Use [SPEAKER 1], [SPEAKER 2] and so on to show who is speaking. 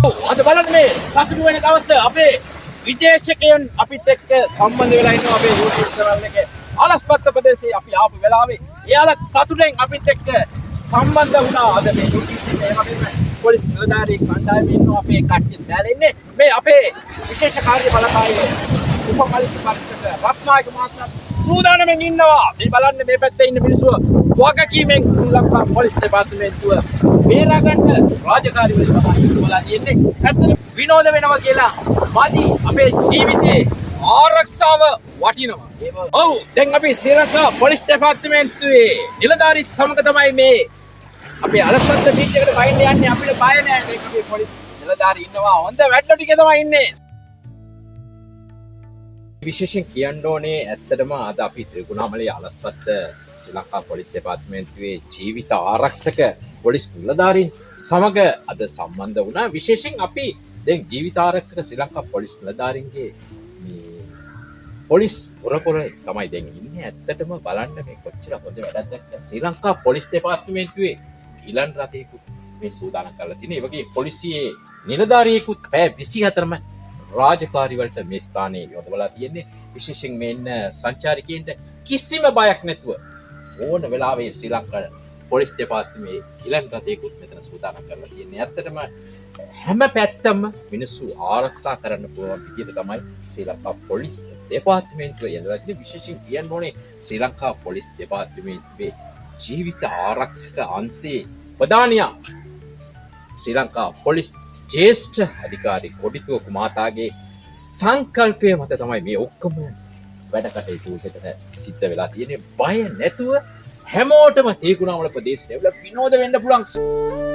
[SPEAKER 1] අද බලන්න මේ සතුටු වෙන දවස අපේ විදේශකයන් අපිත් එක්ක සම්බන්ධ වෙලා ඉන්නවා අපේ YouTube channel එකේ අලස්පත්ත ප්‍රදේශයේ අපි ආපු වෙලාවේ එයාලත් සතුටෙන් අපිත් එක්ක සම්බන්ධ වුණා. අද මේ YouTube එකේ වගේම පොලිස් නිලධාරී කණ්ඩායමේ ඉන්නවා අපේ කට්ටිය දැලා ඉන්නේ මේ අපේ විශේෂ කාර්ය බලකායේ උපපොලිස් පරිසර රත්නායක මහත්මයා සූදානම්ෙන් ඉන්නවා. මේ බලන්න මේ පැත්තේ ඉන්න මිනිස්සු වගකීමෙන් ශ්‍රී ලංකා පොලිස් දෙපාර්තමේන්තුව බේරා ගන්න රාජකාරී වල තමයි ඉස්සලා තියෙන්නේ. ඇත්තට විනෝද වෙනවා කියලා මදි අපේ ජීවිතේ ආරක්ෂාව වටිනවා. ඔව් දැන් අපි ශ්‍රී ලංකා පොලිස් දෙපාර්තමේන්තුවේ නිලධාරීත් සමග තමයි මේ අපේ අලස්පත්ත බීච් එකට බයින්න යන්නේ. අපිට බය නෑ. මේක අපේ පොලිස් නිලධාරී ඉන්නවා. හොඳ වැඩ ටික තමයි ඉන්නේ. විශේෂයෙන් කියන්න ඕනේ ඇත්තටම අද අපි ත්‍රිකුණාමලයේ අලස්පත්ත ශ්‍රී ලංකා පොලිස් දෙපාර්තමේන්තුවේ ජීවිත ආරක්ෂක පොලිස් නිලධාරීන් සමග අද සම්බන්ධ වුණා. විශේෂයෙන් අපි දැන් ජීවිත ආරක්ෂක ශ්‍රී ලංකා පොලිස් නිලධාරීන්ගේ මේ පොලිස් පොරපොර තමයි දැන් ඉන්නේ. ඇත්තටම බලන්න මේ කොච්චර හොඳ වැඩක්ද කියලා ශ්‍රී ලංකා පොලිස් දෙපාර්තමේන්තුවේ ගිලන් රථයකුත් මේ සූදානම් කරලා තියෙනවා. ඒ වගේ පොලිසියේ නිලධාරියෙකුත් පැය 24ම රාජකාරී වලට මේ ස්ථානයේ යොදවලා තියෙන්නේ. විශේෂයෙන් මේ ඉන්න සංචාරකයන්ට කිසිම බයක් නැතුව ඕන වෙලාවෙ ශ්‍රී ලංකා පොලිස් දෙපාර්තමේන්තුවේ ගිලන් රථයකුත් මෙතන සූදානම් කරලා තියෙන්නේ. ඇත්තටම හැම පැත්තම මිනිස්සු ආරක්ෂා කරන්න පුළුවන් විදිහට තමයි ශ්‍රී ලංකා පොලිස් දෙපාර්තමේන්තුව යොදලා තියෙන්නේ. විශේෂයෙන් කියන්න ඕනේ ශ්‍රී ලංකා පොලිස් දෙපාර්තමේන්තුවේ ජීවිත ආරක්ෂක අංශයේ ප්‍රධානියා ශ්‍රී ලංකා පොලිස් ජේෂ්ඨ අධිකාරී කොඩිතුව කුමාරගේ සංකල්පය මත තමයි මේ ඔක්කොම වැඩ කටයුතු දෙකට සිද්ධ වෙලා තියෙන්නේ. බය නැතුව හැමෝටම තේකුණාමල ප්‍රදේශයට විනෝද වෙන්න පුළුවන්.